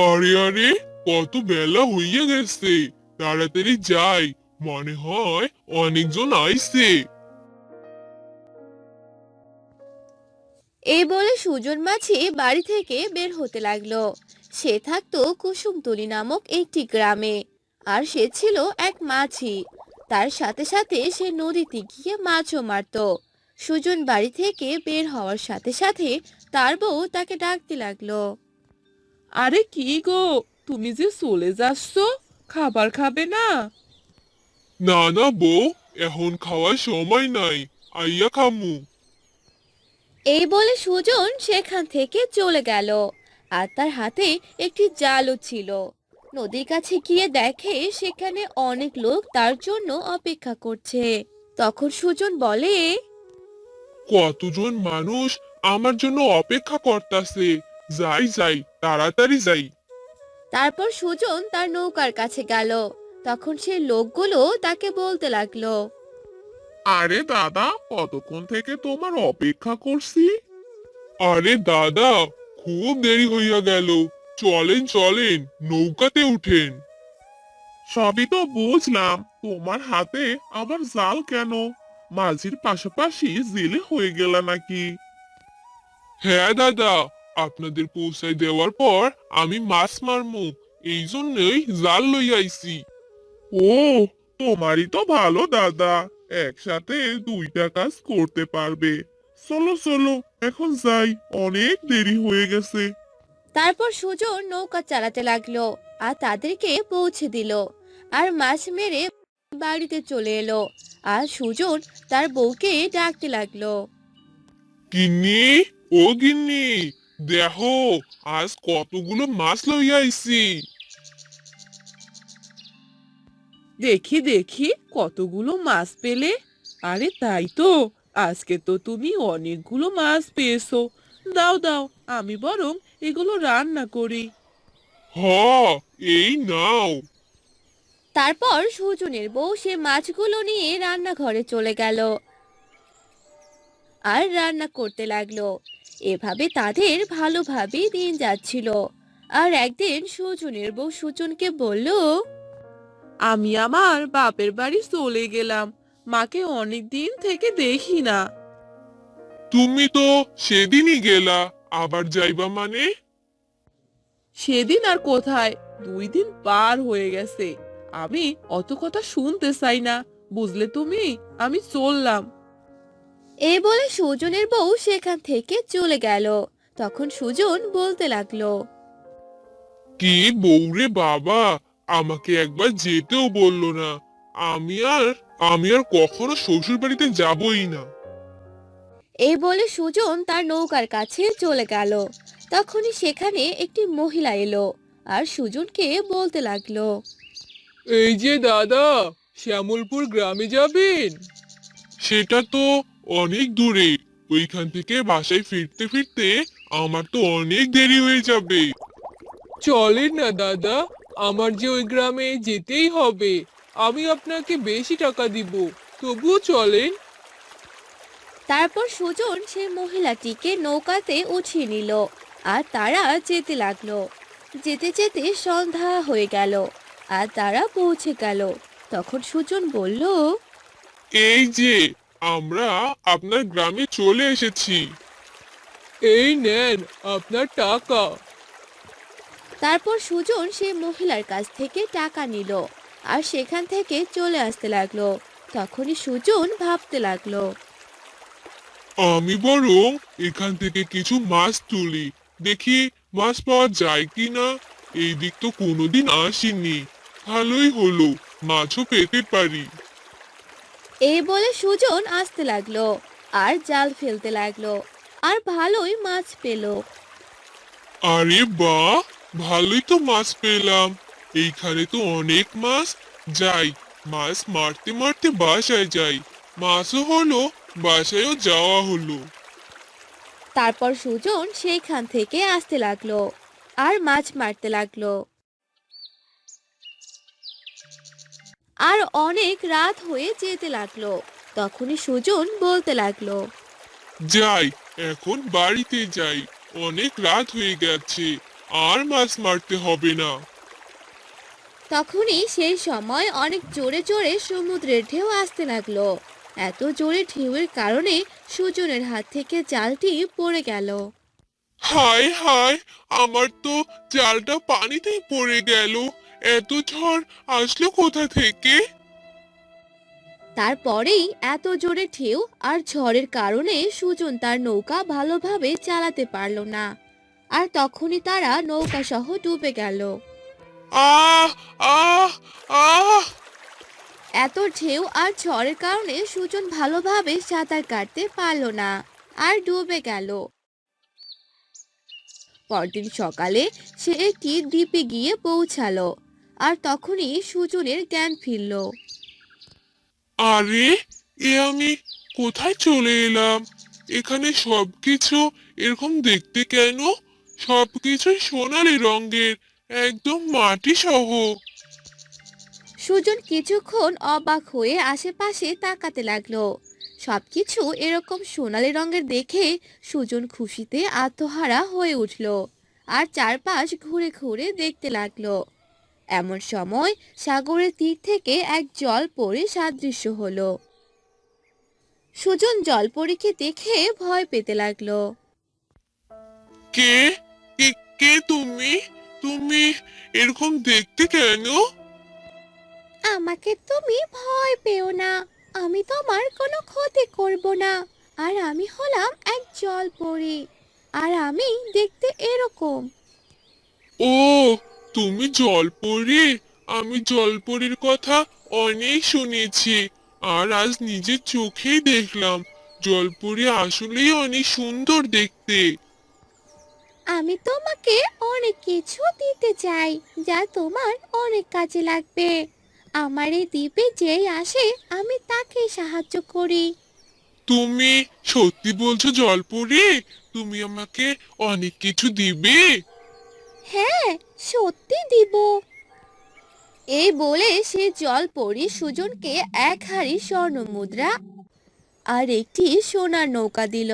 আরে আরে, কত বেলা হইয়া গেছে। তাড়াতাড়ি যাই, মনে হয় অনেকজন আইছে। এই বলে সুজন মাছি বাড়ি থেকে বের হতে লাগলো। সে থাকতো কুসুমতলি নামক একটি গ্রামে। আর সে ছিল এক মাছি। তার সাথে সাথে সে নদীতে গিয়ে মাছও মারতো। সুজন বাড়ি থেকে বের হওয়ার সাথে সাথে তার বউ তাকে ডাকতে লাগলো। আরে কি গো, তুমি যে চলে যাচ্ছ, খাবার খাবে না? না না বউ, এখন খাওয়ার সময় নাই, আইয়া খামু। এই বলে সুজন সেখান থেকে চলে গেল। আর তার হাতে একটি জালও ছিল। নদীর কাছে গিয়ে দেখে সেখানে অনেক লোক তার জন্য অপেক্ষা করছে। তখন সুজন বলে, কতজন মানুষ আমার জন্য অপেক্ষা করতাছে। যাই যাই, তাড়াতাড়ি যাই। তারপর সুজন তার নৌকার কাছে গেল। তখন সে লোকগুলো তাকে বলতে লাগলো। আরে দাদা, কতক্ষণ থেকে তোমার অপেক্ষা করছি। আরে দাদা, খুব দেরি হইয়া গেল। চলেন চলেন, নৌকাতে উঠেন। সবই তো বুঝলাম, তোমার হাতে আবার জাল কেন? মাঝির পাশাপাশি জেলে হয়ে গেল নাকি? হ্যাঁ দাদা, আপনাদের পৌঁছায় দেওয়ার পর আমি মাছ মারমু, এই জন্যই জাল লইয়া আইছি। ও, তোমারই তো ভালো দাদা, একসাথে দুইটা কাজ করতে পারবে। চলো চলো, এখন যাই, অনেক দেরি হয়ে গেছে। তারপর সুজন নৌকা চালাতে লাগলো আর তাদেরকে পৌঁছে দিল। আর মাছ মেরে বাড়িতে চলে এলো। আর সুজন তার বউকে ডাকতে লাগলো। গিন্নি, ও গিন্নি, দেখো আজ কতগুলো মাছ লইয়া আইছি। দেখি দেখি, কতগুলো মাছ পেলে? আরে তাই তো, আজকে তো তুমি অনেকগুলো মাছ পেয়েছো। দাও দাও, আমি বরং এগুলো রান্না করি। হ, এই নাও। তারপর সুজনের বউ সে মাছগুলো নিয়ে রান্নাঘরে চলে গেল আর রান্না করতে লাগলো। এভাবে তাদের ভালোভাবেই দিন যাচ্ছিল। আর একদিন সুজনের বউ সুজনকে বলল, আমি আমার বাপের বাড়ি চলে গেলাম, মাকে অনেক দিন থেকে দেখি না। তুমি তো সেদিনই গেলা, আবার যাইবা মানে? সেদিন আর কোথায়, 2 দিন পার হয়ে গেছে। আমি অত কথা শুনতে চাই না, বুঝলে তুমি? আমি চললাম। এই বলে সুজনের বউ সেখান থেকে চলে গেল। তখন সুজন বলতে লাগলো, কি বউরে বাবা, আমাকে একবার যেতেও বললো না। আমি আর আমি আর কখনো শ্বশুর বাড়িতে যাবই না। এই বলে সুজন তার নৌকার কাছে চলে গেল। তখনই সেখানে একটি মহিলা এলো আর সুজনকে বলতে লাগলো। এই যে দাদা, শ্যামলপুর গ্রামে যাবেন? সেটা তো অনেক দূরে, ওইখান থেকে বাসায় ফিরতে ফিরতে আমার তো অনেক দেরি হয়ে যাবে। চলেন না দাদা, আমার যে ওই গ্রামে যেতেই হবে। আমি আপনাকে বেশি টাকা দিব, তবুও চলেন। তারপর সুজন সেই মহিলাটিকে নৌকাতে উঠিয়ে নিল। আর তারা যেতে লাগলো। যেতে যেতে সন্ধ্যা হয়ে গেল। আর তারা পৌঁছে গেল। তখন সুজন বলল, এই যে, আমরা আপনার গ্রামে চলে এসেছি। এই নেন আপনার টাকা। তারপর সুজন সেই মহিলার কাছ থেকে টাকা নিল আর সেখান থেকে চলে আসতে লাগলো। তখনই সুজন ভাবতে লাগলো, আমি বরং এখান থেকে কিছু মাছ তুলি, দেখি মাছ পাওয়া যায় কিনা। এই দিক তো কোনোদিন আসিনি, ভালোই হলো, মাছও পেতে পারি। এই বলে সুজন আসতে লাগলো আর জাল ফেলতে লাগলো। আর ভালোই মাছ পেল। আরে বাহ, ভালোই তো মাছ পেলাম। এইখানে তো অনেক মাছ। যাই, মাছ মারতে মারতে বাসায় যাই। মাছও হলো, বাসায়ও যাওয়া হলো। তারপর সুজন সেইখান থেকে আসতে লাগলো আর মাছ মারতে লাগলো। আর অনেক রাত হয়ে যেতে লাগলো। তখনই সুজন বলতে লাগলো, যাই, এখন বাড়িতে যাই, অনেক রাত হয়ে গেছে। আর মাছ মারতে হবে না। তখনই সেই সময় অনেক জোরে জোরে সমুদ্রের ঢেউ আসতে লাগলো। এত জোরে ঢেউয়ের কারণে সুজনের হাত থেকে জালটি পড়ে গেল। হায় হায়, আমার তো জালটা পানিতেই পড়ে গেল। এত ঝড় আসলো কোথা থেকে? তারপরেই এত জোরে ঢেউ আর ঝড়ের কারণে সুজন তার নৌকা ভালোভাবে চালাতে পারলো না। আর তখনই তারা নৌকা সহ ডুবে গেল। আহ আহ আহ এত ঢেউ আর ঝড়ের কারণে সুজন ভালোভাবে সাঁতার কাটতে পারলো না আর ডুবে গেল। পরদিন সকালে সে একটি দ্বীপে গিয়ে পৌঁছালো। আর তখনই সুজনের জ্ঞান ফিরল। আরে, এ আমি কোথায় চলে এলাম? এখানে সবকিছু এরকম দেখতে কেন? সবকিছুই সোনালী রঙের, একদম মাটি সহ। সুজন কিছুক্ষণ অবাক হয়ে আশেপাশে তাকাতে লাগলো। সবকিছু এরকম সোনালী রঙের দেখে সুজন খুশিতে আত্মহারা হয়ে উঠল আর চারপাশ ঘুরে ঘুরে দেখতে লাগলো। এমন সময় সাগরের তীর থেকে এক জলপরী সাদৃশ্য হলো। সুজন জলপরীকে দেখে ভয় পেতে লাগলো। কে কে কে তুমি? তুমি এরকম দেখতে কেন? আমাকে তুমি ভয় পেও না, আমি তোমার কোনো ক্ষতি করব না। আর আমি হলাম এক জলপরী, আর আমি দেখতে এরকম। ও, তুমি জলপরী? আমি জলপরীর কথা অনেক শুনেছি, আর আজ নিজের চোখেই দেখলাম। জলপরী আসলেই অনেক সুন্দর দেখতে। আমি তোমাকে অনেক কিছু দিতে চাই যা তোমার অনেক কাজে লাগবে। আমার এই দ্বীপে যেই আসে আমি তাকে সাহায্য করি। তুমি সত্যি বলছো জলপরী? তুমি আমাকে অনেক কিছু দিবে? হ্যাঁ, সত্যি দিব। এই বলে সে জলপরী সুজনকে এক হাড়ি স্বর্ণ মুদ্রা আর একটি সোনার নৌকা দিল।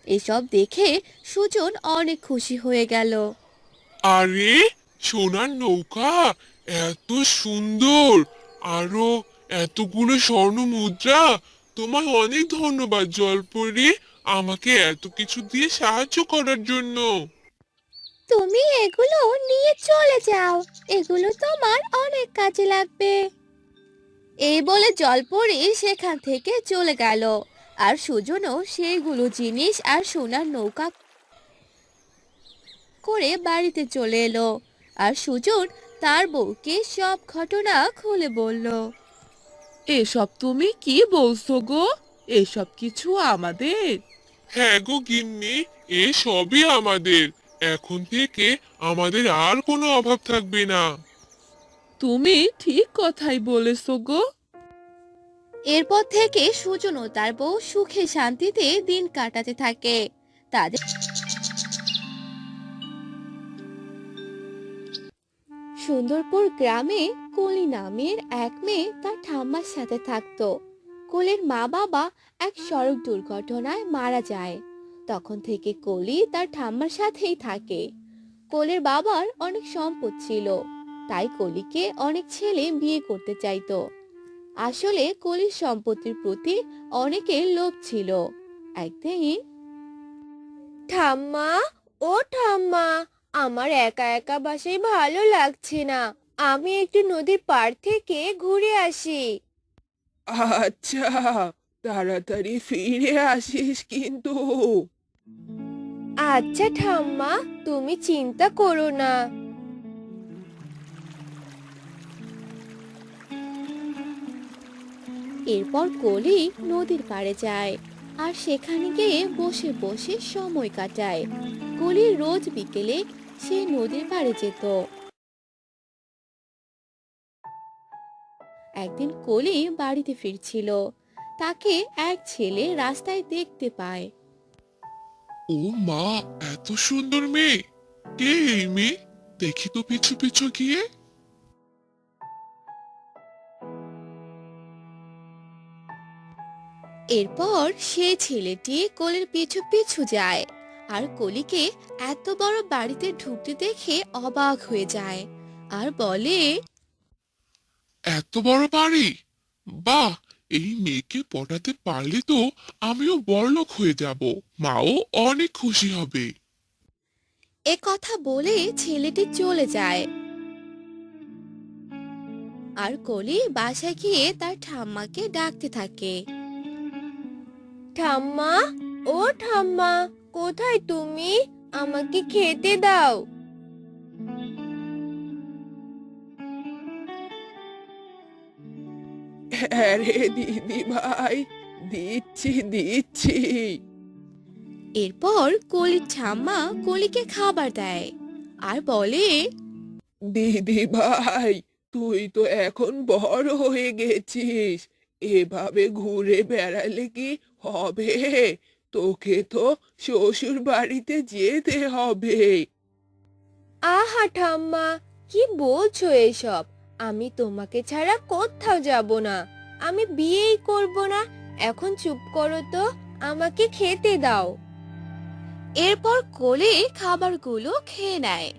এসব দেখে সুজন অনেক খুশি হয়ে গেল। আরে, সোনার নৌকা! এত সুন্দর! আরো এতগুলো স্বর্ণ মুদ্রা! তোমায় অনেক ধন্যবাদ জলপরী, আমাকে এত কিছু দিয়ে সাহায্য করার জন্য। তুমি এগুলো নিয়ে চলে যাও, এগুলো তোমার অনেক কাজে লাগবে। এই বলে জলপরি সেখান থেকে চলে গেল। আর সুজনও সেইগুলো জিনিস আর সোনার নৌকা করে বাড়িতে চলে এলো। আর সুজন তার বউকে সব ঘটনা খুলে বলল। এসব তুমি কি বলছো গো? এসব কিছু আমাদের? হ্যাঁ গো গিন্নি, এ সবই আমাদের। এখন থেকে আমাদের আর কোনো অভাব থাকবে না। তুমি ঠিক কথাই বলেছো গো। এরপর থেকে সুজন ও তার বউ সুখে শান্তিতে দিন কাটাতে থাকে। তাদের সুন্দরপুর গ্রামে কলি নামের এক মেয়ে তার ঠাম্মার সাথে থাকতো। কলির মা বাবা এক সড়ক দুর্ঘটনায় মারা যায়। তখন থেকে কলি তার ঠাম্মার সাথেই থাকে। কলির বাবার অনেক সম্পদ ছিল, তাই কলিকে অনেক ছেলে বিয়ে করতে চাইতো। আসলে কলির সম্পত্তির প্রতি অনেকের লোভ ছিল। একদিন, ঠাম্মা, ও ঠাম্মা, আমার একা একা বাসায় ভালো লাগছে না, আমি একটু নদীর পাড় থেকে ঘুরে আসি। আচ্ছা, তাড়াতাড়ি ফিরে আসিস কিন্তু। আচ্ছা ঠাম্মা, তুমি চিন্তা করো না। এরপর কলি নদীর পাড়ে যায় আর সেখানে গিয়ে বসে বসে সময় কাটায়। কলি রোজ বিকেলে সে নদীর পাড়ে যেত। একদিন কলি বাড়িতে ফিরছিল, তাকে এক ছেলে রাস্তায় দেখতে পায়। ও মা, এত সুন্দর মেয়ে! কে এই মেয়ে? দেখি তো পিছু পিছু গিয়ে। এরপর সেই ছেলেটি কোলের পিছু পিছু যায় আর কলিকে এত বড় বাড়িতে ঢুকতে দেখে অবাক হয়ে যায় আর বলে, এত বড় বাড়ি! বাহ, এই মেয়েকে পটাতে পারলে তো আমিও বড়লোক হয়ে যাব। মাও অনেক খুশি হবে। এ কথা বলে ছেলেটি চলে যায়। আর কলি বাসায় গিয়ে তার ঠাম্মাকে ডাকতে থাকে। ঠাম্মা, ও ঠাম্মা, কোথায় তুমি? আমাকে খেতে দাও। হ্যাঁ রে দিদি ভাই, দিচ্ছি দিচ্ছি। এরপর কলির ঠাম্মা কলিকে খাবার দেয় আর বলে, দিদি ভাই, তুই তো এখন বড় হয়ে গেছিস, এভাবে ঘুরে বেড়ালে কি হবে? তোকে তো শ্বশুর বাড়িতে যেতে হবে। আহা ঠাম্মা, কি বলছো এসব? আমি তোমাকে ছাড়া কোথাও যাব না। আমি বিয়েই করব না। এখন চুপ করো তো, আমাকে খেতে দাও। এরপর কোলে খাবারগুলো খেয়ে নেয়।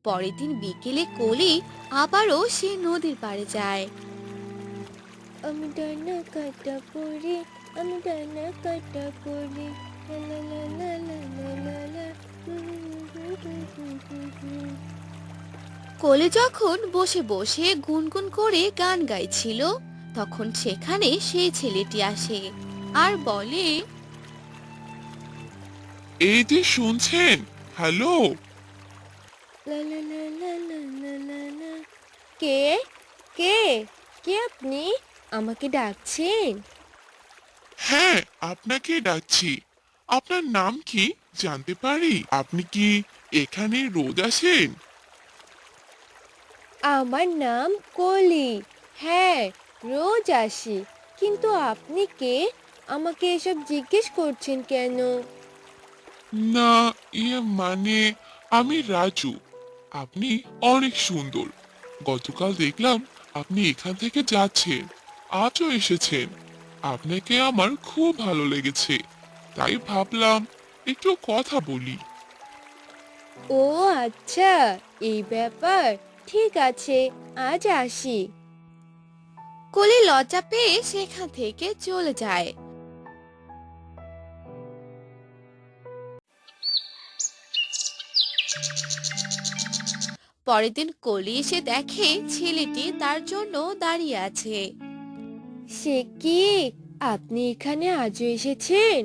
পরের দিন বিকেলে কোলি আবারও সে নদীর পাড়ে যায়। আমি ডানা কাটা পড়ি, আমি ডানা কাটা পড়ি, লা লা লা লা লা লা লা। কোলে যখন বসে বসে গুনগুন করে গান গাইছিল, তখন সেখানে সেই ছেলেটি আসে আর বলে, এই যে শুনছেন, হ্যালো। লা লা লা লা লা লা লা লা। কে কে কে আপনি? আমাকে ডাকছেন? হ্যাঁ, আপনাকে ডাকছি। আপনার নাম কি জানতে পারি? আপনি কি এখানে রোজ আসেন? আমার নাম কলি। হ্যাঁ, রোজ আসি। কিন্তু আপনি কে? আমাকে এসব জিজ্ঞেস করছেন কেন? না, মানে আমি রাজু। আপনি অনেক সুন্দর। গতকাল দেখলাম আপনি এখান থেকে যাচ্ছেন, আজও এসেছেন। আপনাকে আমার খুব ভালো লেগেছে, তাই ভাবলাম একটু কথা বলি। ও আচ্ছা, এই ব্যাপার। ঠিক আছে, আজ আসি। কলি লজ্জা পেয়ে সেখান থেকে চলে যায়। পরের দিন কলি এসে দেখে ছেলেটি তার জন্য দাঁড়িয়ে আছে। সে কি, আপনি এখানে আজও এসেছেন?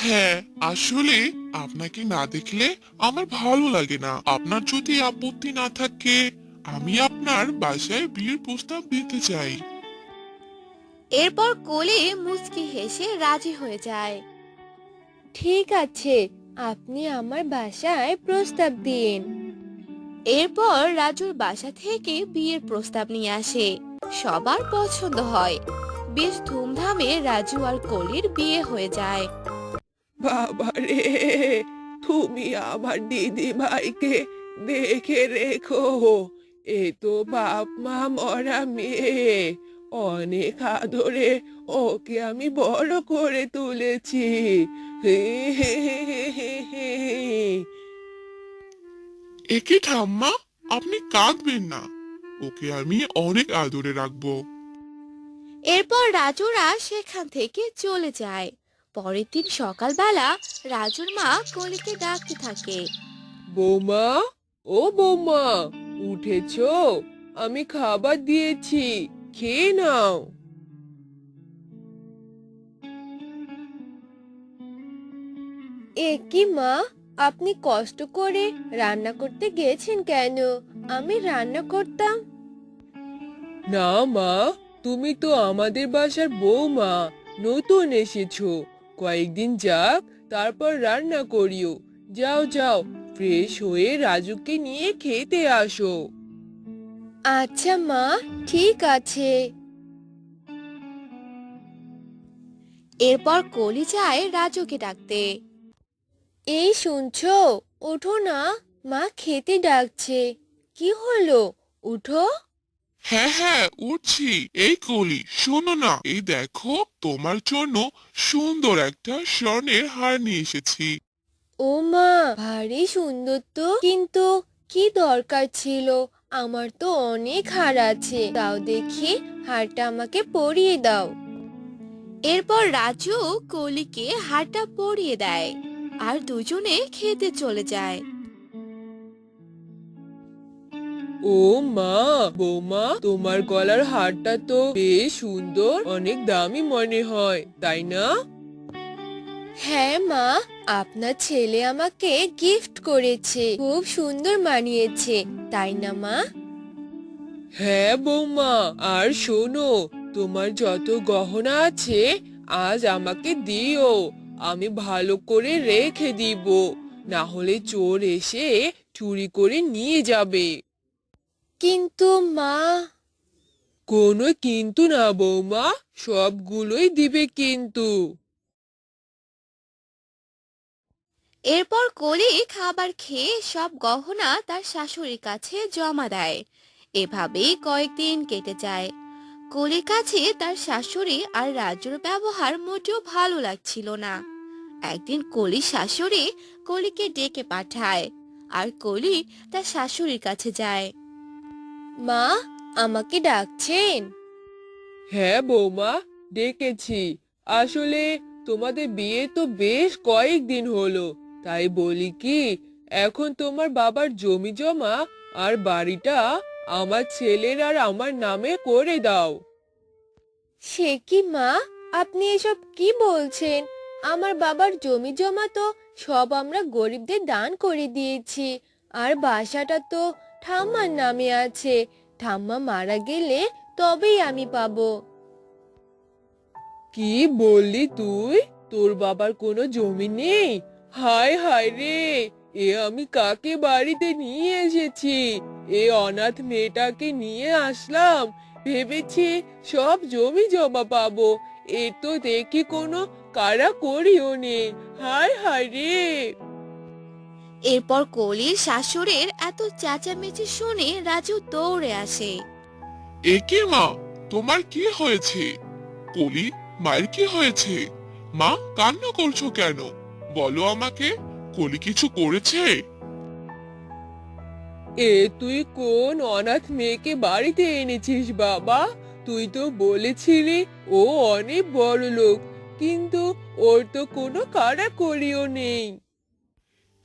হ্যাঁ, আসলে আপনাকে না দেখলে আমার ভালো লাগে না। আপনার যদি আপত্তি না থাকে, আমি আপনার বাসায় বিয়ের প্রস্তাব দিতে চাই। এরপর কোলে মুচকি হেসে রাজি হয়ে যায়। ঠিক আছে, আপনি আমার বাসায় প্রস্তাব দিন। এরপর রাজুর বাসা থেকে বিয়ের প্রস্তাব নিয়ে আসে। সবার পছন্দ হয়। বেশ ধুমধামে রাজু আর কলির বিয়ে হয়ে যায়। বাবা রে, তুমি আমার দিদি ভাইকে দেখে রেখো। এ তো বাপ মা মরা মেয়ে, অনেক আদরে ওকে আমি বড় করে তুলেছি। হে হে হে হে হে হে। একে ঠাম্মা, আপনি কাঁদবেন না। ওকে আমি অনেক আদরে রাখবো। এরপর রাজুরা সেখান থেকে চলে যায়। পরের দিন সকালবেলা রাজুর মা কলিকে ডাকতে থাকে। বৌমা, ও বৌমা, উঠেছো? আমি খাবার দিয়েছি, খেয়ে নাও। এ কি মা, আপনি কষ্ট করে রান্না করতে গেছেন কেন? আমি রান্না করতাম। না মা, তুমি তো আমাদের বাসার বৌমা, নতুন এসেছো। কয়েকদিন যাক, তারপর রান্না করিও। যাও যাও, ফ্রেশ হয়ে রাজুকে নিয়ে খেতে আসো। আচ্ছা মা, ঠিক আছে। এরপর কলি যায় রাজুকে ডাকতে। এই শুনছো, ওঠো না, মা খেতে ডাকছে। কি হলো, উঠো। হ্যাঁ হ্যাঁ উঠছি। এই কলি, শোনো না, এই দেখো তোমার জন্য সুন্দর একটা স্বর্ণের হার নিয়ে এসেছি। ও মা, ভারী সুন্দর তো, কিন্তু কি দরকার ছিল? আমার তো অনেক হার আছে, দাও দেখি, হারটা আমাকে পরিয়ে দাও। এরপর রাজু কলিকে হারটা পরিয়ে দেয় আর দুজনে খেতে চলে যায়। ও মা, বৌমা, তোমার গলার হারটা তো বেশ সুন্দর, অনেক দামি মনে হয়, তাই না? হ্যাঁ মা, আপনার ছেলে আমাকে গিফট করেছে, খুব সুন্দর মানিয়েছে, তাই না মা? হ্যাঁ বৌমা, আর শোনো, তোমার যত গহনা আছে আজ আমাকে দিও, আমি ভালো করে রেখে দিব, না হলে চোর এসে চুরি করে নিয়ে যাবে। কিন্তু মা। কোনো কিন্তু না বৌমা, সবগুলোই দিবে কিন্তু। এরপর কলি খাবার খেয়ে সব গহনা তার শাশুড়ির কাছে জমা দেয়। এভাবেই কয়েকদিন কেটে যায়। কলির কাছে তার শাশুড়ি আর রাজুর ব্যবহার মোটেও ভালো লাগছিল না। একদিন কলির শাশুড়ি কলিকে ডেকে পাঠায়, আর কলি তার শাশুড়ির কাছে যায়। মা, আমাকে ডাকছেন? হ্যাঁ বৌমা, ডেকেছি। আসলে তোমাদের বিয়ে তো বেশ কয়েকদিন হলো, তাই বলি কি, এখন তোমার বাবার জমি জমা আর বাড়িটা আমার ছেলের আর আমার নামে করে দাও। সে কি মা, আপনি এসব কি বলছেন? আমার বাবার জমি জমা তো সব আমরা গরিবদের দান করে দিয়েছি, আর বাসাটা তো ঠাম্মার নামে আছে। ঠাম্মা মারা গেলে তবেই আমি পাবো। কি বললি তুই? তোর বাবার কোনো জমি নেই? হায় হায় রে, এ আমি কাকে বাড়িতে নিয়ে এসেছি? এ অনাথ মেয়েটাকে নিয়ে আসলাম, ভেবেছি সব জমি জমা পাবো, এ তো দেখি কোনো কারা করিও নেই। হায় হায় রে। এরপর কলির শাশুড়ির এত চেঁচামেচি শুনে রাজু দৌড়ে আসে। এ কি মা, তোমার কি হয়েছে? কলি, মায়ের কি হয়েছে? মা, কান্না করছো কেন? বলো আমাকে, কলি কিছু করেছে? এ তুই কোন অনাথ মেয়েকে বাড়িতে এনেছিস বাবা? তুই তো বলেছিলি ও অনেক বড় লোক, কিন্তু ওর তো কোনো কাড়াকড়িও নেই।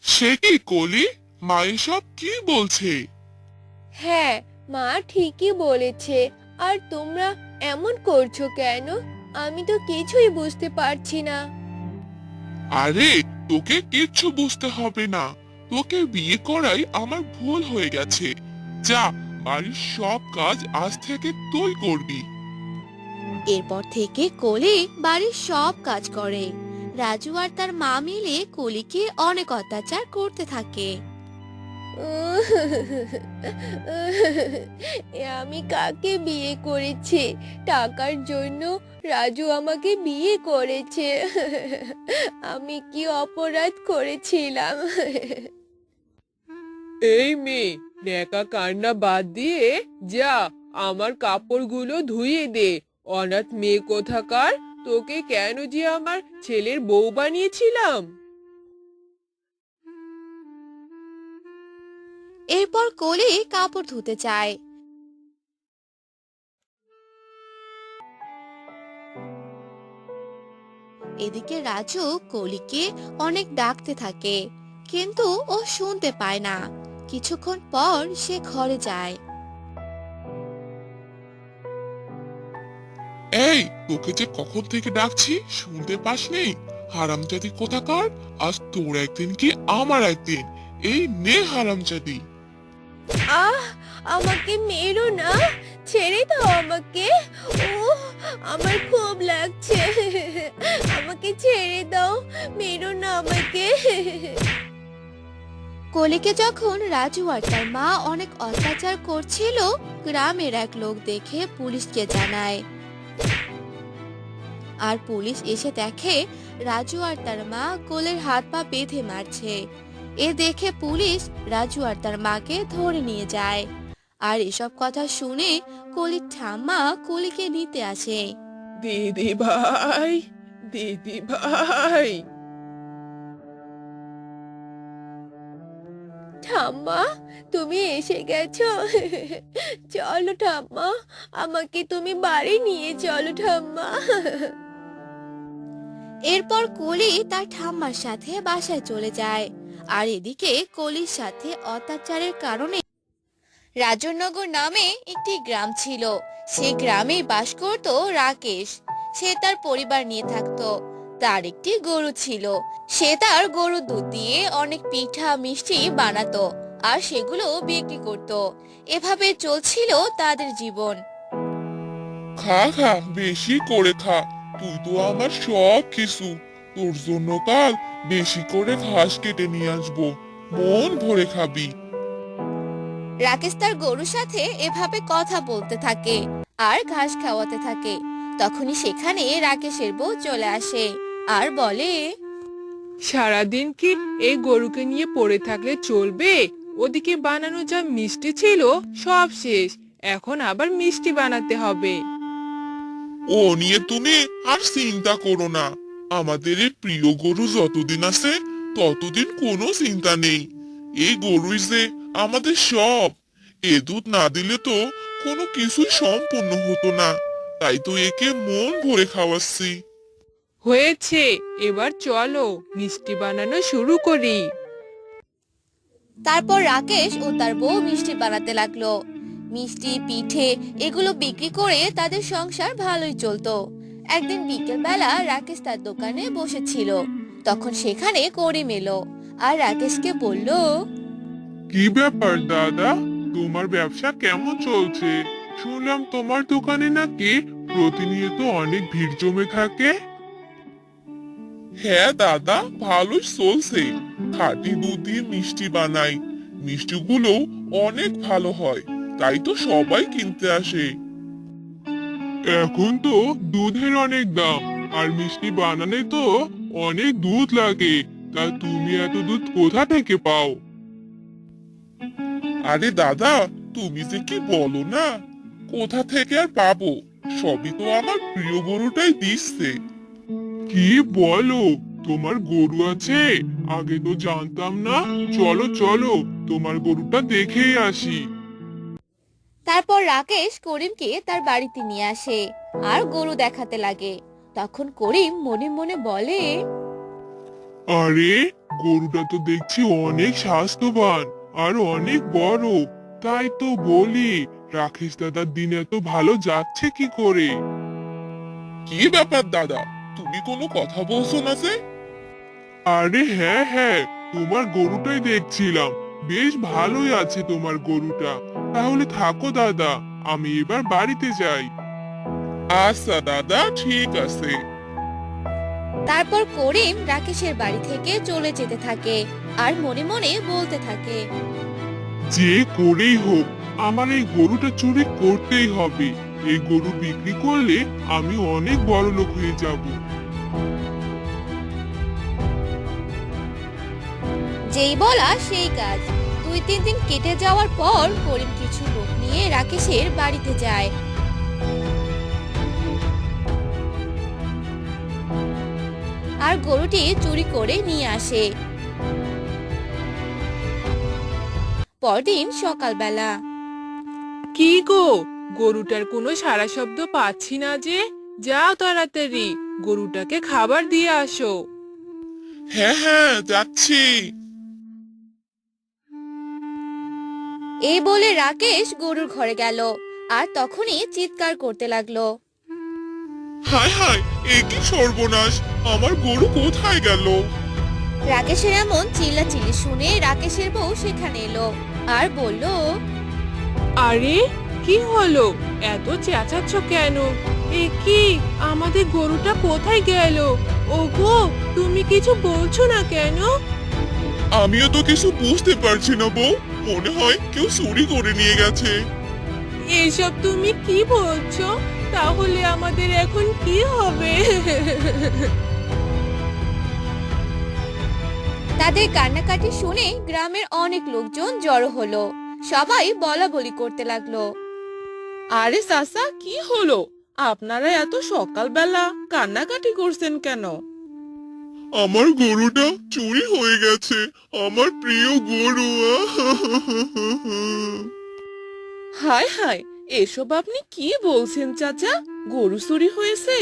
সে কি কলি, মা এসব কি বলছে? হ্যাঁ, মা ঠিকই বলেছে। আর তোমরা এমন করছো কেন? আমি তো কিছুই বুঝতে পারছি না। আরে, তোকে কিচ্ছু বুঝতে হবে না, তোকে বিয়ে করাই আমার ভুল হয়ে গেছে। যা, বাড়ির সব কাজ আজ থেকে তুই করবি। এরপর থেকে কলি বাড়ির সব কাজ করে। রাজু আর তার মা মিলে কলিকে অনেক অত্যাচার করতে থাকে। আমি কাকে বিয়ে করেছি? টাকার জন্য রাজু আমাকে বিয়ে করেছে। আমি কি অপরাধ করেছিলাম? এই মেয়ে, ন্যাকা কান্না বাদ দিয়ে যা, আমার কাপড়গুলো ধুইয়ে দে। অনাথ মেয়ে কোথাকার, তোকে কেন যে আমার ছেলের বউ বানিয়েছিলাম। এরপর কলি কাপড় ধুতে চায়। এদিকে রাজু কলিকে অনেক ডাকতে থাকে, কিন্তু ও শুনতে পায় না। কিছুক্ষণ পর সে ঘরে যায়। এই, তোকে যে কখন থেকে ডাকছি, শুনতে পাসনি? হারামজাদি কোথাকার, আজ তোর একদিন কি আমার একদিন। এই নে হারামজাদি। আহ, আমাকে মেরো না, ছেড়ে দাও আমাকে। ও, আমার খুব লাগছে। আমাকে ছেড়ে দাও, মেরো না আমাকে। কলিকে যখন রাজু আর তার মা অনেক অত্যাচার করছিল, গ্রামের এক লোক দেখে পুলিশকে জানায়। আর পুলিশ এসে দেখে রাজু আর তার মা কোলের হাত পা বেঁধে মারছে। এ দেখে পুলিশ রাজু আর তার মাকে ধরে নিয়ে যায়। আর এসব কথা শুনে কলির ঠাম্মা কলিকে নিতে আসে। দিদি ভাই, দিদি ভাই। ঠাম্মা, তুমি এসে গেছো? চলো ঠাম্মা, আমাকে তুমি বাড়ি নিয়ে চলো ঠাম্মা। এরপর কলি তার ঠাম্মার সাথে বাসায় চলে যায়। আর এদিকে কলির সাথে অত্যাচারের কারণে রাজনগর নামে একটি গ্রাম ছিল। সেই গ্রামে বাস করত রাকেশ। সে তার পরিবার নিয়ে থাকতো। তার একটি গরু ছিল। সে তার গরুর দুধ দিয়ে অনেক পিঠা মিষ্টি বানাতো আর সেগুলো বিক্রি করত। এভাবে চলছিল তাদের জীবন। খা খা, বেশি করে খা। তুই তো আমার সব কিছু। তোর জন্য কাল বেশি করে ঘাস কেটে নিয়ে আসবো। মন ভরে খাবি। রাকেশ তার গরুর সাথে এভাবে কথা বলতে থাকে আর ঘাস খাওয়াতে থাকে। তখনই সেখানে রাকেশের বউ চলে আসে আর বলে, সারাদিন কি এই গরুকে নিয়ে পড়ে থাকলে চলবে? ওদিকে বানানো যা মিষ্টি ছিল সব শেষ, এখন আবার মিষ্টি বানাতে হবে। ও নিয়ে তুমি আর চিন্তা করো না। আমাদের এই প্রিয় গরু যতদিন আছে ততদিন কোনো চিন্তা নেই। এই গরুই যে আমাদের সব। এ দুধ না দিলে তো কোনো কিছুই সম্পূর্ণ হতো না। তাই তো একে মন ভরে খাওয়াচ্ছি। হয়েছে, এবার চলো মিষ্টি বানানো শুরু করি। তারপর রাকেশ ও তার বউ মিষ্টি বানাতে লাগলো। মিষ্টি পিঠে এগুলো বিক্রি করে তাদের সংসার ভালোই চলতো। একদিন বিকেল বেলা রাকেশ তার দোকানে বসেছিল। তখন সেখানে করিম এলো আর রাকেশকে বলল, কি ব্যাপার দাদা, তোমার ব্যবসা কেমন চলছে? শুনলাম তোমার দোকানে নাকি প্রতিনিয়ত অনেক ভিড় জমে থাকে। হ্যাঁ দাদা, ভালোই চলছে। খাঁটি দুধ দিয়ে মিষ্টি বানাই। মিষ্টিগুলো অনেক ভালো হয়, তাই তো সবাই কিনতে আসে। এখন তো দুধের অনেক দাম, আর মিষ্টি বানানে তো অনেক দুধ লাগে। তা তুমি এত দুধ কোথা থেকে পাও? আরে দাদা, তুমি যে কি বলো না, কোথা থেকে আর পাবো? সবই তো আমার প্রিয় গরুটাই দিচ্ছে। কি বলো, তোমার গরু আছে? আগে তো জানতাম না। চলো চলো, তোমার গরুটা দেখেই আসি। তারপর রাকেশ করিমকে তার বাড়িতে নিয়ে আসে আর গরু দেখাতে লাগে। তখন করিম মনে মনে বলে, আরে, গরুটা তো দেখছি অনেক স্বাস্থ্যবান আর অনেক বড়। তাই তো বলি, রাকেশ দাদার দিন এত ভালো যাচ্ছে কি করে? কি ব্যাপার দাদা, তুমি কোনো কথা বলছো না যে? আরে হ্যাঁ হ্যাঁ, তোমার গরুটাই দেখছিলাম। বেশ ভালোই আছে তোমার গরুটা। তাহলে থাকো দাদা, আমি এবার বাড়িতে যাই। আচ্ছা দাদা, ঠিক আছে। তারপর করিম রাকেশের বাড়ি থেকে চলে যেতে থাকে আর মনে মনে বলতে থাকে, যে করেই হোক আমার এই গরুটা চুরি করতেই হবে। এই গরু বিক্রি করলে আমি অনেক বড় লোক হয়ে যাব। যেই বলা সেই কাজ। 2-3 দিন কেটে যাওয়ার পর করিম কিছু লোক নিয়ে রাকেশের বাড়িতে যায়। আর গরুটি চুরি করে নিয়ে আসে। পরদিন সকালবেলা কি গো, গরুটার কোনো সারা শব্দ পাচ্ছি না যে। যাও তাড়াতাড়ি গরুটাকে খাবার দিয়ে আসো। হ্যাঁ হ্যাঁ, যাচ্ছি। এই বলে রাকেশ গরুর ঘরে গেল আর তখনই চিৎকার করতে লাগলো, হায় হায়, এ কি সর্বনাশ! আমার গরু কোথায় গেল? রাকেশের এমন চিল্লাচিল্লি শুনে রাকেশের বউ সেখানে এলো আর বলল, আরে কি হলো, এত চেঁচাচ্ছ কেন? এ কি, আমাদের গরুটা কোথায় গেল? ওগো, তুমি কিছু বলছো না কেন? আমিও তো কিছু বুঝতে পারছি না বউ। মনে হয় কেউ চুরি করে নিয়ে গেছে। এসব তুমি কি বলছো? তাহলে আমাদের এখন কি হবে? তাদের কান্নাকাটি শুনে গ্রামের অনেক লোকজন জড়ো হলো। সবাই বলা বলি করতে লাগলো। আরে চাচা, কি হলো? আপনারা এত সকালবেলা কান্নাকাটি করছেন কেন? আমার গরুটা চুরি হয়ে গেছে, আমার প্রিয় গরু। হায় হায়, এসব আপনি কি বলছেন চাচা? গরু চুরি হয়েছে?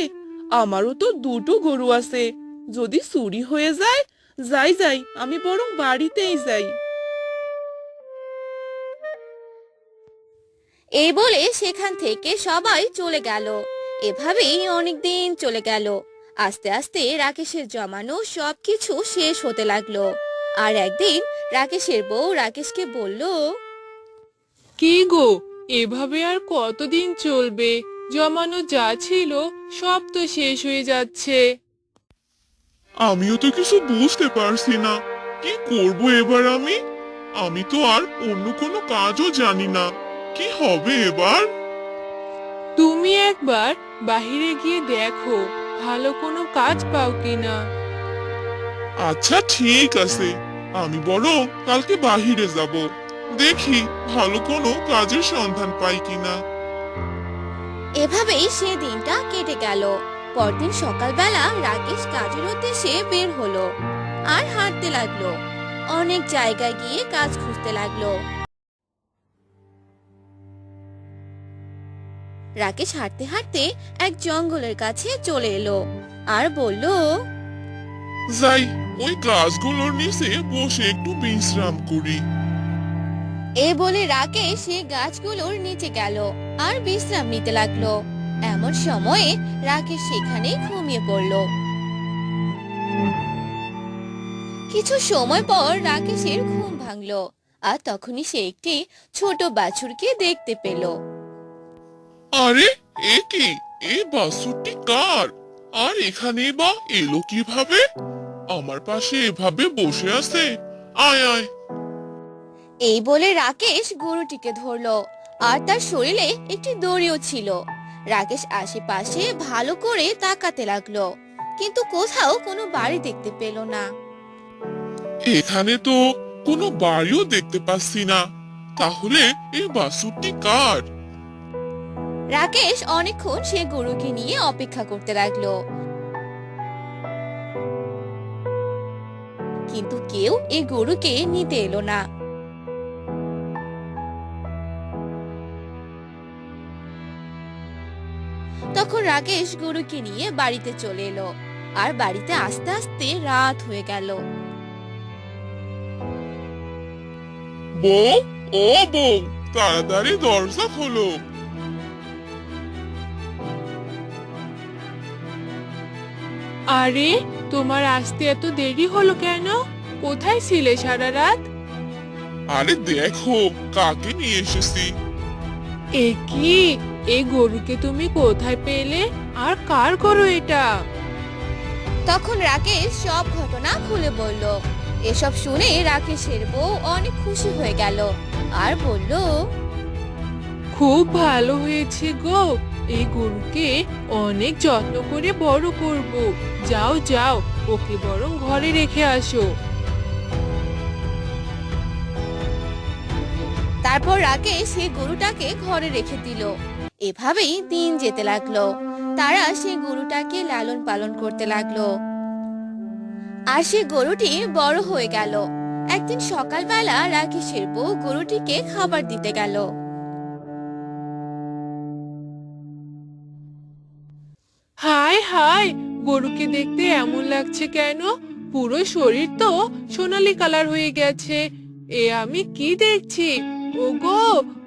আমারও তো দুটো গরু আছে। যদি চুরি হয়ে যায়, যাই যাই, আমি বরং বাড়িতেই যাই। এই বলে সেখান থেকে সবাই চলে গেল। এভাবেই অনেক দিন চলে গেল। আস্তে আস্তে রাকেশের জমানো সবকিছু শেষ হতে লাগলো। আর একদিন রাকেশের বউ রাকেশকে বলল, কি গো, এভাবে আর কতদিন চলবে? জমানো যা ছিল সব তো শেষ হয়ে যাচ্ছে। আমিও তো কিছু বুঝতে পারছি না, কি করব এবার আমি? আমি তো আর অন্য কোনো কাজও জানি না, কি হবে এবার? তুমি একবার বাইরে গিয়ে দেখো, ভালো কোনো কাজ পাও কিনা। আচ্ছা ঠিক আছে, আমি বরং কালকে বাহিরে যাব, দেখি ভালো কোনো কাজের সন্ধান পাই কিনা। এভাবেই সে দিনটা কেটে গেল। পরদিন সকালবেলা রাকেশ কাজের উদ্দেশ্যে বের হলো আর হাঁটতে লাগলো। অনেক জায়গায় গিয়ে কাজ খুঁজতে লাগলো। রাকেশ হাঁটতে হাঁটতে এক জঙ্গলের কাছে চলে এলো আর বলল, যাই, ওই গাছগুলোর নিচে বসে একটু বিশ্রাম করি। এই বলে রাকেশ সে গাছগুলোর নিচে গেল আর বিশ্রাম নিতে লাগলো। এমন সময়ে রাকেশ সেখানেই ঘুমিয়ে পড়ল। কিছু সময় পর রাকেশের ঘুম ভাঙলো আর তখনই সে একটি ছোট বাছুরকে দেখতে পেল। আরে, এ কি? এই বাছুরটি কার? আর এখানে বা এলো কিভাবে? আমার পাশে এভাবে বসে আছে? আয় আয়। এই বলে রাকেশ গরুটিকে ধরলো আর তার শরীরে একটি দড়িও ছিল। রাকেশ আশেপাশে ভালো করে তাকাতে লাগলো, কিন্তু কোথাও কোনো বাড়ি দেখতে পেল না। এখানে তো কোনো বাড়িও দেখতে পাচ্ছি না, তাহলে এই বাছুরটি কার? রাকেশ অনেকক্ষণ সে গরুকে নিয়ে অপেক্ষা করতে লাগলো, কিন্তু কেউ এই গরুকে নিতে এলো না। তখন রাকেশ গরুকে নিয়ে বাড়িতে চলে এলো আর বাড়িতে আস্তে আস্তে রাত হয়ে গেল। বউ, ও বউ, তাড়াতাড়ি দরজা খোলো। আরে, তোমার আসতে এত দেরি হলো কেন? কোথায় ছিলে সারা রাত? আরে দেখো, কাকে নিয়ে এসেছি। এ কি, এই গরুকে তুমি কোথায় পেলে? আর কার গরু এটা? তখন রাকেশ সব ঘটনা খুলে বলল। এসব শুনে রাকেশের বউ অনেক খুশি হয়ে গেল আর বলল, খুব ভালো হয়েছে গো, এই গরুকে অনেক যত্ন করে বড় করব। যাও যাও, ওকে বরং ঘরে রেখে আসো। তারপর রাকেশ সেই গরুটাকে ঘরে রেখে দিল। এভাবেই দিন যেতে লাগলো। তারা সেই গরুটাকে লালন পালন করতে লাগলো আর সেই গরুটি বড় হয়ে গেল। একদিন সকালবেলা রাকেশের বউ গরুটিকে খাবার দিতে গেল। হায় হায়, গরুকে দেখতে এমন লাগছে কেন? পুরো শরীর তো সোনালী কালার হয়ে গেছে। এ আমি কি দেখছি? ওগো,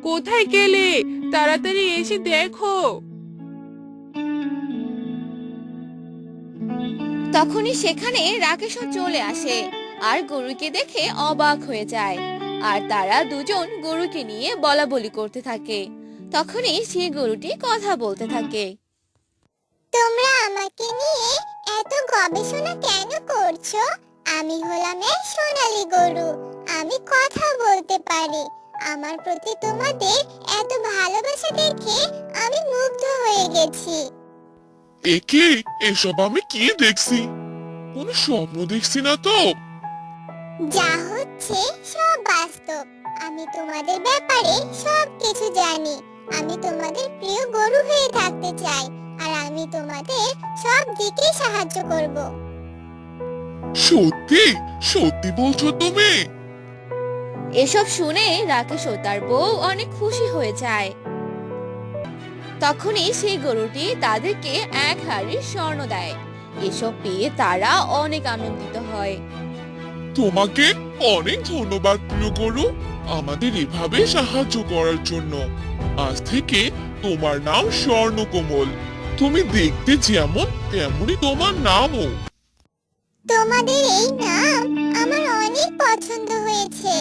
কোথায় গেলে? তাড়াতাড়ি এসে দেখো। তখনই সেখানে রাকেশও চলে আসে আর গরুকে দেখে অবাক হয়ে যায়। আর তারা দুজন গরুকে নিয়ে বলাবলি করতে থাকে। তখনই সেই গরুটি কথা বলতে থাকে। তোমরা আমাকে নিয়ে এত গবেষণা কেন করছো? আমি হলাম এক সোনালী গরু, আমি কথা বলতে পারি। আমার প্রতি তোমাদের এত ভালোবাসা দেখে আমি মুগ্ধ হয়ে গেছি। একে, এসব আমি কি দেখছি? কোনো স্বপ্ন দেখছি না তো? যা হচ্ছে হচ্ছে সব বাস্তব। আমি তোমাদের ব্যাপারে সব কিছু জানি। আমি তোমাদের প্রিয় গরু হয়ে থাকতে চাই, আর আমি তোমাদের সব দিকে সাহায্য করব। সত্যি সত্যি বলছো তুমি? এসব শুনে রাকেশ ও তার বউ অনেক খুশি হয়ে যায়। তখনই সেই গরুটি তাদেরকে 1 হাড়ি স্বর্ণ দেয়। এসব পেয়ে তারা অনেক আনন্দিত হয়। তোমাকে অনেক ধন্যবাদ প্রিয় গরু, আমাদের এভাবে সাহায্য করার জন্য। আজ থেকে তোমার নাম স্বর্ণকমল। তুমি দেখতে যেমন তেমনই তোমার নামও। তোমাদের এই নাম আমার অনেক পছন্দ হয়েছে।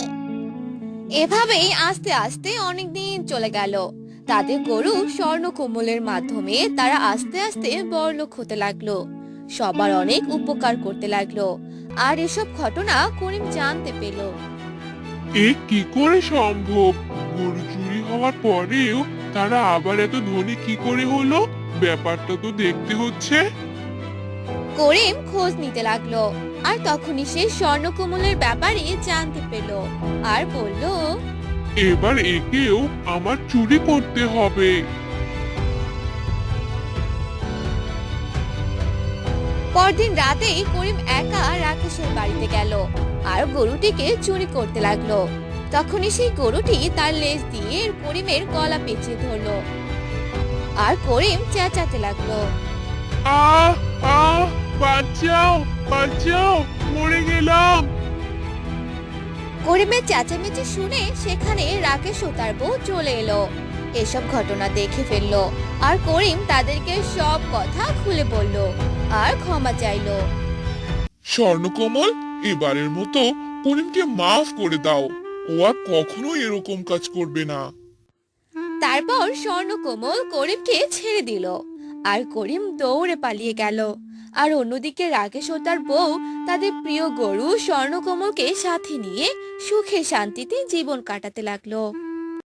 এভাবেই আস্তে আস্তে অনেক দিন চলে গেল। তাদের গরু স্বর্ণকমলের মাধ্যমে তারা আস্তে আস্তে বড়লোক হতে লাগলো। সবার অনেক উপকার করতে লাগলো। আর এসব ঘটনা করিম জানতে পেল। এ কি করে সম্ভব? গরু চুরি হওয়ার পরেও তারা আবার এত ধনী কি করে হলো? ব্যাপারটা তো দেখতে হচ্ছে। করিম খোঁজ নিতে লাগলো। আর তখনই সে স্বর্ণকমলের ব্যাপারে জানতে পেল। আর বলল, এবার একেও আমার চুরি করতে হবে। পরদিন রাতেই করিম একা রাকেশের বাড়িতে গেল আর গরুটিকে চুরি করতে লাগলো। তখনই সেই গরুটি তার লেজ দিয়ে করিমের গলা পেঁচিয়ে ধরলো। আর করিম চেঁচাতে লাগলো। আহ আহ বাঁচাও বাঁচাও, মরে গেলাম। করিমের চেঁচামেচি শুনে সেখানে রাকেশ ও তার বউ চলে এলো। এসব ঘটনা দেখে ফেললো। আর করিম তাদেরকে সব কথা খুলে বলল আর ক্ষমা চাইলো। স্বর্ণকমল, এবারের মতো করিমকে মাফ করে দাও। ও আর কখনো এরকম কাজ করবে না। তারপর স্বর্ণকমল করিমকে ছেড়ে দিল। আর করিম দৌড়ে পালিয়ে গেল। আর অন্যদিকে রাকেশ ও তার বউ তাদের প্রিয় গরু স্বর্ণকমলকে সাথে নিয়ে সুখে শান্তিতে জীবন কাটাতে লাগলো।